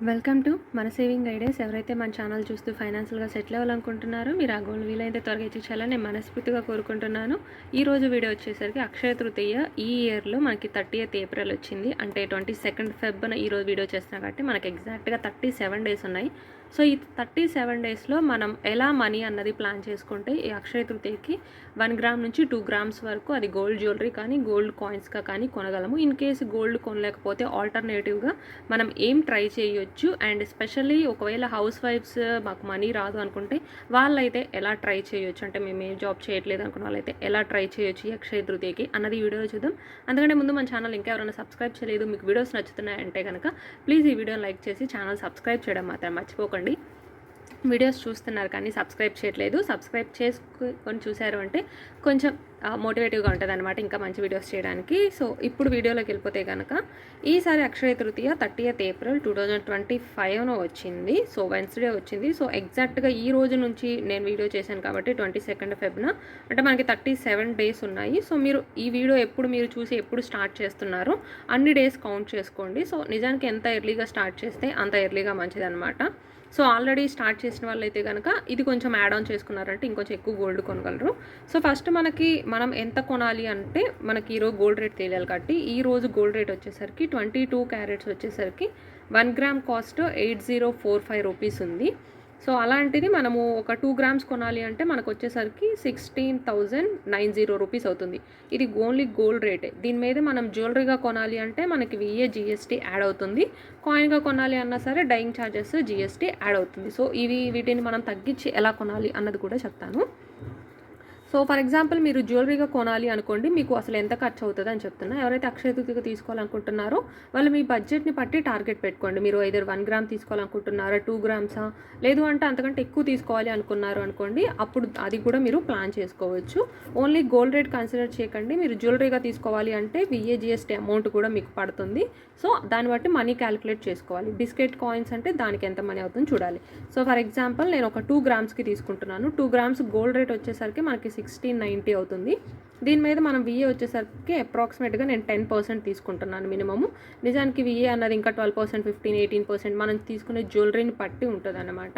Welcome to మన saving ideas. ఎవరైతే మన ఛానల్ చూస్తూ ఫైనాన్షియల్గా సెటిల్ అవ్వాలనుకుంటున్నారో మీరు ఆ గోల్ వీలైతే త్వరగా ఇచ్చేయాలని నేను మనస్ఫూర్తిగా కోరుకుంటున్నాను. ఈ రోజు వీడియో వచ్చేసరికి అక్షయ తృతీయ ఈ ఇయర్లో మనకి 30th ఏప్రిల్ వచ్చింది. అంటే 22nd ఫెబ్న ఈరోజు వీడియో చేస్తున్నాం కాబట్టి మనకి ఎగ్జాక్ట్గా 37 డేస్ ఉన్నాయి. సో ఈ 37 డేస్లో మనం ఎలా మనీ అన్నది ప్లాన్ చేసుకుంటే ఈ అక్షయ తృతీయకి 1 గ్రామ్ నుంచి 2 గ్రామ్స్ వరకు అది గోల్డ్ జ్యువెలరీ కానీ గోల్డ్ కాయిన్స్గా కానీ కొనగలము. ఇన్ కేసు గోల్డ్ కొనలేకపోతే ఆల్టర్నేటివ్గా మనం ఏం ట్రై చేయొచ్చు అండ్ స్పెషల్లీ ఒకవేళ హౌస్ వైఫ్స్ మాకు మనీ రాదు అనుకుంటే వాళ్ళైతే ఎలా ట్రై చేయొచ్చు, అంటే మేము ఏం జాబ్ చేయట్లేదు అనుకున్న వాళ్ళైతే ఎలా ట్రై చేయొచ్చు ఈ అక్షయ తృతీయకి అన్నది ఈ వీడియో చూద్దాం. అందుకంటే ముందు మన ఛానల్ ఇంకా ఎవరైనా సబ్స్క్రైబ్ చేయలేదు, మీకు వీడియోస్ నచ్చుతున్నాయంటే కనుక ప్లీజ్ ఈ వీడియోని లైక్ చేసి ఛానల్ సబ్స్క్రైబ్ చేయడం మాత్రం మర్చిపోకండి. వీడియోస్ చూస్తున్నారు కానీ సబ్స్క్రైబ్ చేయట్లేదు, సబ్స్క్రైబ్ చేసుకొని చూసారు అంటే కొంచెం మోటివేటివ్గా ఉంటుంది అనమాట ఇంకా మంచి వీడియోస్ చేయడానికి. సో ఇప్పుడు వీడియోలోకి వెళ్ళిపోతే కనుక ఈసారి అక్షయ తృతీయ 30th ఏప్రిల్ 2025 వచ్చింది. సో వెన్స్డే వచ్చింది. సో ఎగ్జాక్ట్గా ఈ రోజు నుంచి నేను వీడియో చేశాను కాబట్టి 22nd ఫెబ్న అంటే మనకి 37 డేస్ ఉన్నాయి. సో మీరు ఈ వీడియో ఎప్పుడు మీరు చూసి ఎప్పుడు స్టార్ట్ చేస్తున్నారో అన్ని డేస్ కౌంట్ చేసుకోండి. సో నిజానికి ఎంత ఎర్లీగా స్టార్ట్ చేస్తే అంత ఎర్లీగా మంచిదన్నమాట. సో ఆల్రెడీ స్టార్ట్ చేసిన వాళ్ళైతే కనుక ఇది కొంచెం యాడ్ ఆన్ చేసుకున్నారంటే ఇంకొంచెం ఎక్కువ గోల్డ్ కొనగలరు. సో ఫస్ట్ మనం ఎంత కొనాలి అంటే మనకి ఈరోజు గోల్డ్ రేట్ తెలియాలి కాబట్టి ఈరోజు గోల్డ్ రేట్ వచ్చేసరికి 22 క్యారెట్స్ వచ్చేసరికి 1 గ్రామ్ కాస్ట్ 8045 రూపీస్ ఉంది. సో అలాంటిది మనము ఒక 2 గ్రామ్స్ కొనాలి అంటే మనకు వచ్చేసరికి 16,090 రూపీస్ అవుతుంది. ఇది ఓన్లీ గోల్డ్ రేటే. దీని మీద మనం జ్యువెలరీగా కొనాలి అంటే మనకి VA GST యాడ్ అవుతుంది. కాయిన్గా కొనాలి అన్నా సరే డైయింగ్ ఛార్జెస్ GST యాడ్ అవుతుంది. సో వీటిని మనం తగ్గించి ఎలా కొనాలి అన్నది కూడా చెప్తాను. సో ఫర్ ఎగ్జాంపుల్ మీరు జ్యువెలరీగా కొనాలి అనుకోండి, మీకు అసలు ఎంత ఖర్చు అవుతుంది అని చెప్తున్నా. ఎవరైతే అక్షయ తృతీయ తీసుకోవాలనుకుంటున్నారో వాళ్ళు మీ బడ్జెట్ని బట్టి టార్గెట్ పెట్టుకోండి. మీరు ఐదర్ 1 గ్రామ్ తీసుకోవాలనుకుంటున్నారా, 2 గ్రామ్సా, లేదు అంటే అంతకంటే ఎక్కువ తీసుకోవాలి అనుకున్నారు అనుకోండి, అప్పుడు అది కూడా మీరు ప్లాన్ చేసుకోవచ్చు. ఓన్లీ గోల్డ్ రేట్ కన్సిడర్ చేయకండి. మీరు జ్యువెలరీగా తీసుకోవాలి అంటే VA GST అమౌంట్ కూడా మీకు పడుతుంది. సో దాన్ని బట్టి మనీ క్యాలిక్యులేట్ చేసుకోవాలి. బిస్కెట్ కాయిన్స్ అంటే దానికి ఎంత మనీ అవుతుందో చూడాలి. సో ఫర్ ఎగ్జాంపుల్ నేను ఒక 2 గ్రామ్స్కి తీసుకుంటున్నాను. 2 గ్రామ్స్ గోల్డ్ రేట్ వచ్చేసరికి మనకి 1690 అవుతుంది. దీని మీద మనం VA వచ్చేసరికి అప్రాక్సిమేట్గా నేను 10% తీసుకుంటున్నాను మినిమము. నిజానికి VA అన్నది ఇంకా 12%, 15%, 18% మనం తీసుకునే జ్యువెలరీని బట్టి ఉంటుంది అన్నమాట.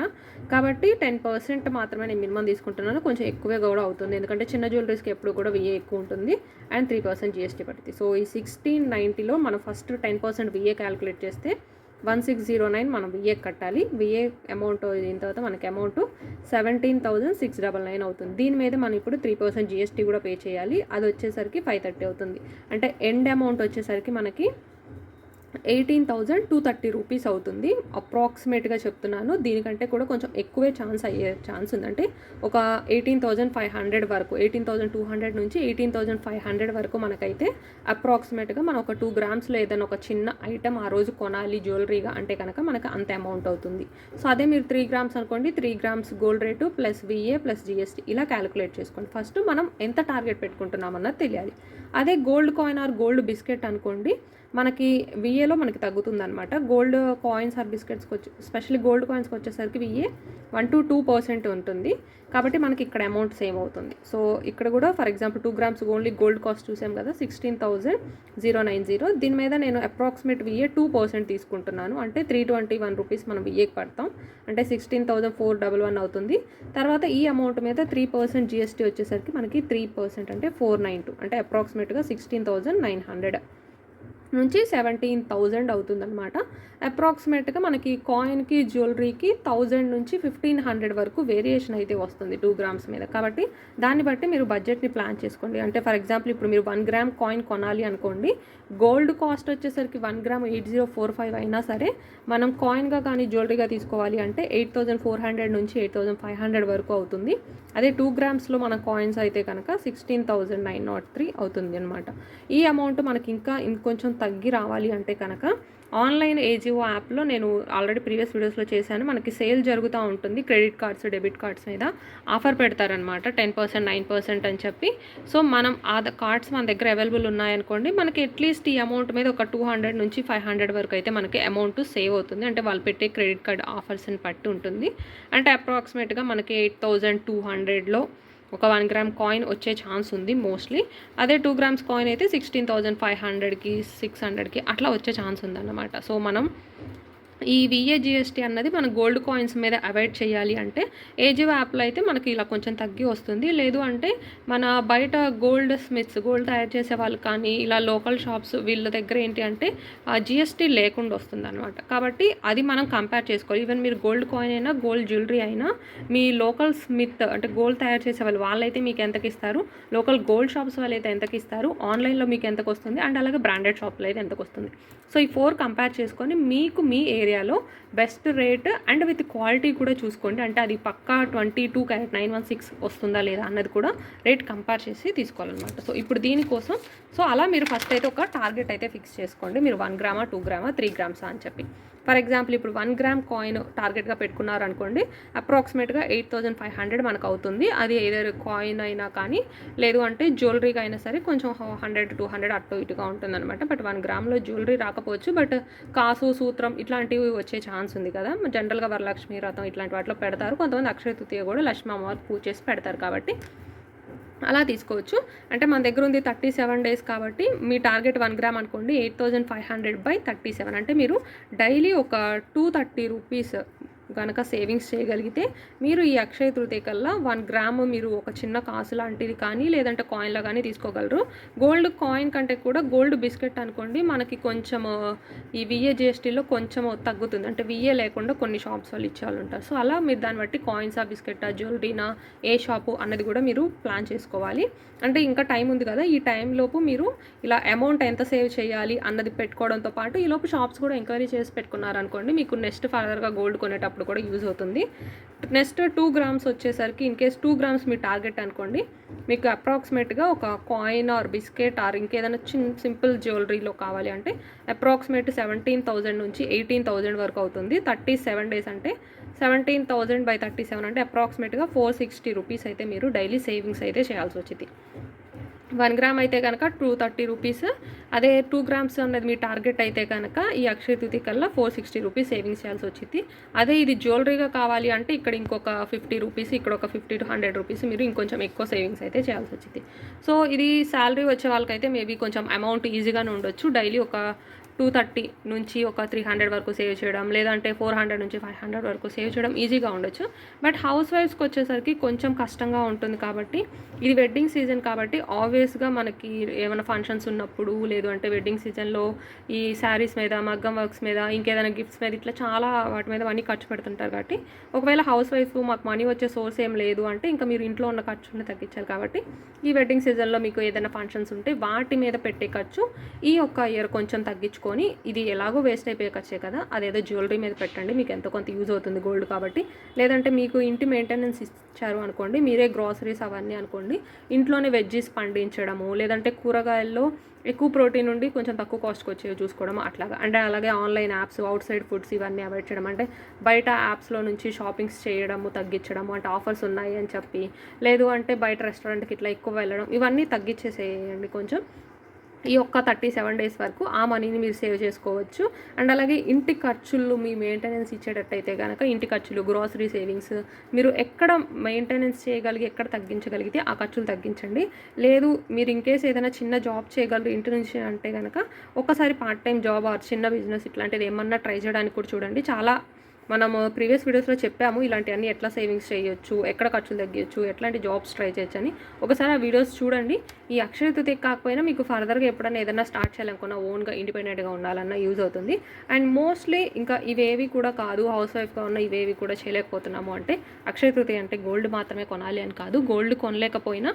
కాబట్టి 10% మాత్రమే నేను మినిమం తీసుకుంటున్నాను. కొంచెం ఎక్కువే కూడా అవుతుంది ఎందుకంటే చిన్న జ్యువెలరీస్కి ఎప్పుడు కూడా VA ఎక్కువ ఉంటుంది అండ్ 3% GST పడుతుంది. సో ఈ 1690లో మనం ఫస్ట్ 10% VA క్యాలిక్యులేట్ చేస్తే 1609 మనం VA కట్టాలి. VA అమౌంట్ అయిన తర్వాత మనకి అమౌంట్ 17,699 అవుతుంది. దీని మీద మనం ఇప్పుడు 3% GST కూడా పే చేయాలి. అది వచ్చేసరికి 530 అవుతుంది. అంటే ఎండ్ అమౌంట్ వచ్చేసరికి మనకి 18,230 రూపీస్ అవుతుంది. అప్రాక్సిమేట్గా చెప్తున్నాను, దీనికంటే కూడా కొంచెం ఎక్కువే అయ్యే ఛాన్స్ ఉందంటే ఒక 18,500 వరకు, 18,200 నుంచి 18,500 వరకు మనకైతే అప్రాక్సిమేట్గా మనం ఒక 2 గ్రామ్స్లో ఏదైనా ఒక చిన్న ఐటమ్ ఆ రోజు కొనాలి జ్యువెలరీగా అంటే కనుక మనకు అంత అమౌంట్ అవుతుంది. సో అదే మీరు 3 గ్రామ్స్ అనుకోండి, 3 grams gold rate plus VA plus GST ఇలా క్యాలిక్యులేట్ చేసుకోండి. ఫస్ట్ మనం ఎంత టార్గెట్ పెట్టుకుంటున్నాం అన్నది తెలియాలి. అదే gold coin or gold biscuit అనుకోండి, మనకి VAలో మనకి తగ్గుతుంది అనమాట. గోల్డ్ కాయిన్స్ ఆర్ బిస్కెట్స్కి స్పెషల్లీ గోల్డ్ కాయిన్స్కి వచ్చేసరికి VA 1 to 2% ఉంటుంది. కాబట్టి మనకి ఇక్కడ అమౌంట్ సేమ్ అవుతుంది. సో ఇక్కడ కూడా for example 2 grams only gold cost చూసాం కదా 16,090. దీని మీద నేను అప్రాక్సిమేట్ VA 2% తీసుకుంటున్నాను. అంటే 321 రూపీస్ మనం VAకి పడతాం. అంటే 16,411 అవుతుంది. తర్వాత ఈ అమౌంట్ మీద 3% GST వచ్చేసరికి మనకి 3% అంటే 492, అంటే అప్రాక్సిమేట్గా 16,900 నుంచి 17,000 అవుతుందన్నమాట. అప్రాక్సిమేట్గా మనకి కాయిన్కి జ్యువెలరీకి 1000 నుంచి 1500 వరకు వేరియేషన్ అయితే వస్తుంది 2 గ్రామ్స్ మీద. కాబట్టి దాన్ని బట్టి మీరు బడ్జెట్ని ప్లాన్ చేసుకోండి. అంటే ఫర్ ఎగ్జాంపుల్ ఇప్పుడు మీరు 1 గ్రామ్ కాయిన్ కొనాలి అనుకోండి, గోల్డ్ కాస్ట్ వచ్చేసరికి 1 గ్రామ్ 8045 అయినా సరే మనం కాయిన్గా కానీ జ్యువెలరీగా తీసుకోవాలి అంటే 8,400 నుంచి 8,500 వరకు అవుతుంది. అదే 2 గ్రామ్స్లో మన కాయిన్స్ అయితే కనుక 16,903 అవుతుంది అనమాట. ఈ అమౌంట్ మనకి ఇంకా ఇంకొంచెం తగ్గి రావాలి అంటే కనుక ఆన్లైన్ AJIO యాప్లో నేను ఆల్రెడీ ప్రీవియస్ వీడియోస్లో చేశాను. మనకి సేల్ జరుగుతూ ఉంటుంది. క్రెడిట్ కార్డ్స్, డెబిట్ కార్డ్స్ మీద ఆఫర్ పెడతారనమాట 10%, 9% అని చెప్పి. సో మనం ఆ కార్డ్స్ మన దగ్గర అవైలబుల్ ఉన్నాయనుకోండి, మనకి అట్లీస్ట్ ఈ అమౌంట్ మీద ఒక 200 నుంచి 500 వరకు అయితే మనకి అమౌంట్ సేవ్ అవుతుంది. అంటే వాళ్ళు పెట్టే క్రెడిట్ కార్డ్ ఆఫర్స్ని బట్టి ఉంటుంది. అంటే అప్రాక్సిమేట్గా మనకి 8,200లో ఒక 1 గ్రామ్ కాయిన్ వచ్చే ఛాన్స్ ఉంది మోస్ట్లీ. అదే 2 గ్రామ్స్ కాయిన్ అయితే 16,500కి 600కి అట్లా వచ్చే ఛాన్స్ ఉందన్నమాట. సో మనం ఈ విఏజిఎస్టీ అన్నది మన గోల్డ్ కాయిన్స్ మీద అవాయిడ్ చేయాలి అంటే ఏజియో యాప్లో అయితే మనకి ఇలా కొంచెం తగ్గి వస్తుంది. లేదు అంటే మన బయట గోల్డ్ స్మిత్స్, గోల్డ్ తయారు చేసే వాళ్ళు కానీ ఇలా లోకల్ షాప్స్ వీళ్ళ దగ్గర ఏంటి అంటే జిఎస్టీ లేకుండా వస్తుందన్నమాట. కాబట్టి అది మనం కంపేర్ చేసుకోవాలి. ఈవెన్ మీరు గోల్డ్ కాయిన్ అయినా, గోల్డ్ జ్యువెలరీ అయినా మీ లోకల్ స్మిత్ అంటే గోల్డ్ తయారు చేసే వాళ్ళైతే మీకు ఎంతకి ఇస్తారు, లోకల్ గోల్డ్ షాప్స్ వాళ్ళు అయితే ఎంతకి ఇస్తారు, ఆన్లైన్లో మీకు ఎంతకు వస్తుంది, అండ్ అలాగే బ్రాండెడ్ షాప్లో అయితే ఎంతకు వస్తుంది. సో ఈ 4 కంపేర్ చేసుకొని మీకు మీ ఏరియాలో best rate and with quality కూడా చూసుకోండి. అంటే అది పక్కా 22 క్యారెట్ 916 వస్తుందా లేదా అన్నది కూడా రేట్ కంపేర్ చేసి తీసుకోవాలన్నమాట. సో ఇప్పుడు దీనికోసం అలా మీరు ఫస్ట్ అయితే ఒక టార్గెట్ అయితే ఫిక్స్ చేసుకోండి. మీరు 1 గ్రామా, 2 గ్రామా, 3 గ్రామ్సా అని చెప్పి. ఫర్ ఎగ్జాంపుల్ ఇప్పుడు 1 గ్రామ్ కాయిన్ టార్గెట్గా పెట్టుకున్నారు అనుకోండి, అప్రాక్సిమేట్గా 8500 మనకు అవుతుంది. అది ఏదైనా కాయిన్ అయినా కానీ లేదు అంటే జ్యువెలరీగా అయినా సరే కొంచెం 100-200 అటు ఇటుగా ఉంటుందన్నమాట. బట్ 1 గ్రామ్లో జ్యువెలరీ రాకపోవచ్చు, బట్ కాసు, సూత్రం ఇట్లాంటివి వచ్చే ఛాన్స్ ఉంది కదా. జనరల్గా వరలక్ష్మి వ్రతం ఇట్లాంటి వాటిలో పెడతారు. కొంతమంది అక్షయ తృతీయ కూడా లక్ష్మీ అమ్మవారికి పూజ చేసి పెడతారు కాబట్టి అలా తీసుకోవచ్చు. అంటే మన దగ్గర ఉంది 37 డేస్ కాబట్టి మీ టార్గెట్ 1 గ్రామ్ అనుకోండి, 8500/37 అంటే మీరు డైలీ ఒక 230 రూపీస్ కనుక సేవింగ్స్ చేయగలిగితే మీరు ఈ అక్షయ తృతీయ కల్లా 1 గ్రామ్ మీరు ఒక చిన్న కాసు లాంటిది కానీ లేదంటే కాయిన్లో కానీ తీసుకోగలరు. గోల్డ్ కాయిన్ కంటే కూడా గోల్డ్ బిస్కెట్ అనుకోండి మనకి కొంచెం ఈ విఏజిఎస్టీలో కొంచెం తగ్గుతుంది. అంటే విఏ లేకుండా కొన్ని షాప్స్ వాళ్ళు ఇచ్చే వాళ్ళు ఉంటారు. సో అలా మీరు దాన్ని బట్టి కాయిన్సా, బిస్కెటా, జ్యువెలరీనా, ఏ షాపు అన్నది కూడా మీరు ప్లాన్ చేసుకోవాలి. అంటే ఇంకా టైం ఉంది కదా, ఈ టైంలోపు మీరు ఇలా అమౌంట్ ఎంత సేవ్ చేయాలి అన్నది పెట్టుకోవడంతో పాటు ఈలోపు షాప్స్ కూడా ఎంక్వైరీ చేసి పెట్టుకున్నారనుకోండి, మీకు నెక్స్ట్ ఫర్దర్గా గోల్డ్ కొనేటప్పుడు కూడా యూజ్ అవుతుంది. నెక్స్ట్ 2 గ్రామ్స్ వచ్చేసరికి in case 2 grams me target అనుకోండి, మీకు అప్రాక్సిమేట్గా ఒక కాయిన్ ఆర్ బిస్కెట్ ఆర్ ఇంకేదైనా సింపుల్ జ్యువెలరీలో కావాలి అంటే అప్రాక్సిమేట్ 17,000 నుంచి 18,000 వరకు అవుతుంది. 37 డేస్ అంటే 17,000/37 అంటే అప్రాక్సిమేట్గా 460 రూపీస్ అయితే మీరు డైలీ సేవింగ్స్ అయితే చేయాల్సి వచ్చింది. 1 గ్రామ్ అయితే కనుక 230 రూపీస్. అదే 2 గ్రామ్స్ అన్నది మీ టార్గెట్ అయితే కనుక ఈ అక్షయ తృతీయ కల్లా 460 రూపీస్ సేవింగ్స్ చేయాల్సి వచ్చింది. అదే ఇది జ్యువెలరీగా కావాలి అంటే ఇక్కడ ఇంకొక 50 రూపీస్, ఇక్కడ ఒక 50-100 రూపీస్ మీరు ఇంకొంచెం ఎక్కువ సేవింగ్స్ అయితే చేయాల్సి వచ్చింది. సో ఇది శాలరీ వచ్చే వాళ్ళకైతే మేబీ కొంచెం అమౌంట్ ఈజీగానే ఉండొచ్చు. డైలీ ఒక 230 నుంచి ఒక 300 వరకు సేవ్ చేయడం, లేదంటే 400 నుంచి 500 వరకు సేవ్ చేయడం ఈజీగా ఉండొచ్చు. బట్ హౌస్ వైఫ్స్కి వచ్చేసరికి కొంచెం కష్టంగా ఉంటుంది కాబట్టి ఇది వెడ్డింగ్ సీజన్ కాబట్టి ఆబ్వియస్గా మనకి ఏమైనా ఫంక్షన్స్ ఉన్నప్పుడు లేదు అంటే వెడ్డింగ్ సీజన్లో ఈ శారీస్ మీద, మగ్గం వర్క్స్ మీద, ఇంకేదైనా గిఫ్ట్స్ మీద ఇట్లా చాలా వాటి మీద మనీ ఖర్చు పెడుతుంటారు. కాబట్టి ఒకవేళ హౌస్ వైఫ్ మాకు మనీ వచ్చే సోర్స్ ఏం లేదు అంటే ఇంకా మీరు ఇంట్లో ఉన్న ఖర్చుని తగ్గించారు. కాబట్టి ఈ వెడ్డింగ్ సీజన్లో మీకు ఏదైనా ఫంక్షన్స్ ఉంటే వాటి మీద పెట్టే ఖర్చు ఈ ఒక్క ఇయర్ కొంచెం తగ్గించుకొని ఇది ఎలాగో వేస్ట్ అయిపోయే ఖర్చే కదా, అదేదో జ్యువెలరీ మీద పెట్టండి, మీకు ఎంతో కొంత యూజ్ అవుతుంది గోల్డ్ కాబట్టి. లేదంటే మీకు ఇంటి మెయింటెనెన్స్ ఇచ్చారు అనుకోండి, మీరే గ్రాసరీస్ అవన్నీ అనుకోండి, ఇంట్లోనే వెజ్జీస్ పండించడము, లేదంటే కూరగాయల్లో ఎక్కువ ప్రోటీన్ ఉండి కొంచెం తక్కువ కాస్ట్కి వచ్చేవి చూసుకోవడం అట్లాగా. అంటే అలాగే online apps, out side foods ఇవన్నీ అవాయిడ్ చేయడం. అంటే బయట యాప్స్లో నుంచి షాపింగ్స్ చేయడము తగ్గించడము, అంటే ఆఫర్స్ ఉన్నాయి అని చెప్పి, లేదు అంటే బయట రెస్టారెంట్కి ఇట్లా ఎక్కువ వెళ్ళడం, ఇవన్నీ తగ్గించేసేయండి కొంచెం. ఈ ఒక్క 37 డేస్ వరకు ఆ మనీని మీరు సేవ్ చేసుకోవచ్చు. అండ్ అలాగే ఇంటి ఖర్చులు మీ మెయింటెనెన్స్ ఇచ్చేటట్టయితే కనుక ఇంటి ఖర్చులు, గ్రాసరీ సేవింగ్స్ మీరు ఎక్కడ మెయింటెనెన్స్ చేయగలిగి ఎక్కడ తగ్గించగలిగితే ఆ ఖర్చులు తగ్గించండి. లేదు మీరు ఇన్కేస్ ఏదైనా చిన్న జాబ్ చేయగలరు ఇంటి నుంచి అంటే కనుక ఒకసారి పార్ట్ టైం జాబ్ ఆర్ చిన్న బిజినెస్ ఇట్లాంటిది ఏమన్నా ట్రై చేయడానికి కూడా చూడండి. చాలా మనము ప్రీవియస్ వీడియోస్లో చెప్పాము ఇలాంటివన్నీ ఎట్లా సేవింగ్స్ చేయొచ్చు, ఎక్కడ ఖర్చులు తగ్గించచ్చు, ఎట్లాంటి జాబ్స్ ట్రై చేయొచ్చు అని. ఒకసారి ఆ వీడియోస్ చూడండి. ఈ అక్షయ తృతీయ కాకపోయినా మీకు ఫర్దర్గా ఎప్పుడైనా ఏదైనా స్టార్ట్ చేయాలనుకున్నా, ఓన్గా ఇండిపెండెంట్గా ఉండాలన్నా యూజ్ అవుతుంది. అండ్ మోస్ట్లీ ఇంకా ఇవేవి కూడా కాదు, హౌస్ వైఫ్గా ఉన్న ఇవేవి కూడా చేయలేకపోతున్నాము అంటే అక్షయ తృతీయ అంటే గోల్డ్ మాత్రమే కొనాలి అని కాదు. గోల్డ్ కొనలేకపోయినా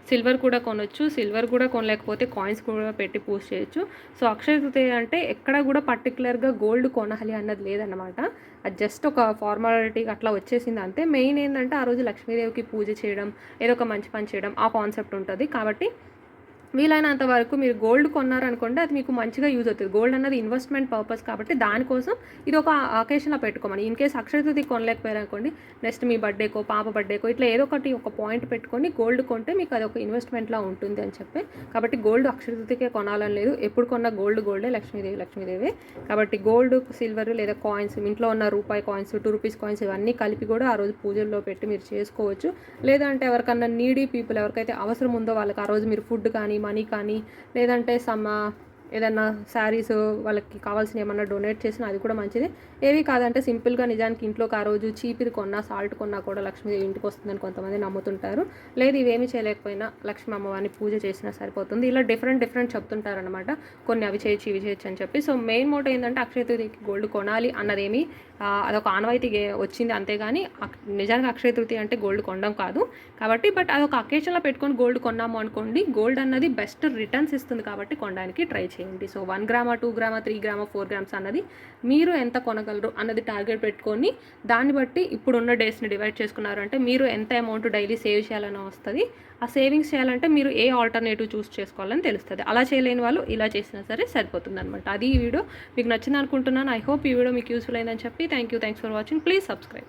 సిల్వర్ కూడా కొనొచ్చు, సిల్వర్ కూడా కొనలేకపోతే కాయిన్స్ కూడా పెట్టి పూజ చేయొచ్చు. సో అక్షయ తృతీయ అంటే ఎక్కడ కూడా పర్టికులర్గా గోల్డ్ కొనాలి అన్నది లేదన్నమాట. అది జస్ట్ ఒక ఫార్మాలిటీ అట్లా వచ్చేసింది అంతే. మెయిన్ ఏంటంటే ఆ రోజు లక్ష్మీదేవికి పూజ చేయడం, ఏదో ఒక మంచి పని చేయడం, ఆ కాన్సెప్ట్ ఉంటుంది. కాబట్టి వీలైనంత వరకు మీరు గోల్డ్ కొన్నారనుకోండి అది మీకు మంచిగా యూజ్ అవుతుంది. గోల్డ్ అన్నది ఇన్వెస్ట్మెంట్ పర్పస్ కాబట్టి దానికోసం ఇది ఒక అకేషన్లో పెట్టుకోమని. In case Akshaya Tritiya కొనలేకపోయారనుకోండి, next మీ బర్త్డేకో, పాప బర్త్డేకో ఇట్లా ఏదో ఒకటి ఒక పాయింట్ పెట్టుకొని గోల్డ్ కొంటే మీకు అది ఒక ఇన్వెస్ట్మెంట్లా ఉంటుంది అని చెప్పి. కాబట్టి గోల్డ్ అక్షయ తృతీయకే కొనాలని లేదు, ఎప్పుడు కొన్న గోల్డే లక్ష్మీదేవి. కాబట్టి గోల్డ్, సిల్వర్ లేదా కాయిన్స్, ఇంట్లో ఉన్న రూపాయి కాయిన్స్, 2 రూపీస్ కాయిన్స్ ఇవన్నీ కలిపి కూడా ఆ రోజు పూజల్లో పెట్టి మీరు చేసుకోవచ్చు. లేదంటే ఎవరికన్నా నీడీ పీపుల్ ఎవరికైతే అవసరం ఉందో వాళ్ళకి ఆ రోజు మీరు ఫుడ్ కానీ, మనీ కానీ, లేదంటే ఏదన్నా శారీస్ వాళ్ళకి కావాల్సిన ఏమన్నా డొనేట్ చేసినా అది కూడా మంచిది. ఏవి కాదంటే సింపుల్గా నిజానికి ఇంట్లోకి ఆ రోజు చీపిరి కొన్నా, సాల్ట్ కొన్నా కూడా లక్ష్మీదేవి ఇంటికి వస్తుందని కొంతమంది నమ్ముతుంటారు. లేదు ఇవేమీ చేయలేకపోయినా లక్ష్మీ అమ్మవారిని పూజ చేసినా సరిపోతుంది. ఇలా డిఫరెంట్ చెప్తుంటారనమాట. కొన్ని అవి చేయొచ్చు, ఇవి చేయొచ్చు అని చెప్పి. సో మెయిన్ మోటో ఏంటంటే అక్షయ తృతీయకి గోల్డ్ కొనాలి అన్నదేమి అదొక ఆనవాయితీ వచ్చింది అంతేగాని నిజానికి అక్షయ తృతీయ అంటే గోల్డ్ కొనడం కాదు కాబట్టి. బట్ అదొక అకేషన్లో పెట్టుకొని గోల్డ్ కొన్నాము అనుకోండి, గోల్డ్ అన్నది బెస్ట్ రిటర్న్స్ ఇస్తుంది కాబట్టి కొనడానికి ట్రై చేయండి. సో 1 గ్రామా, 2 గ్రామా, 3 గ్రామా, 4 గ్రామ్స్ అన్నది మీరు ఎంత కొనగలరు అన్నది టార్గెట్ పెట్టుకొని దాన్ని బట్టి ఇప్పుడున్న డేస్ని డివైడ్ చేసుకున్నారు అంటే మీరు ఎంత అమౌంట్ డైలీ సేవ్ చేయాలని వస్తుంది. ఆ సేవింగ్స్ చేయాలంటే మీరు ఏ ఆల్టర్నేటివ్ చూస్ చేసుకోవాలని తెలుస్తుంది. అలా చేయలేని వాళ్ళు ఇలా చేసినా సరే సరిపోతుంది అనమాట. అది ఈ వీడియో మీకు నచ్చింది అనుకుంటున్నాను. ఐ హోప్ ఈ వీడియో మీకు యూస్ఫుల్ అయిందని చెప్పి thanks for watching. Please subscribe.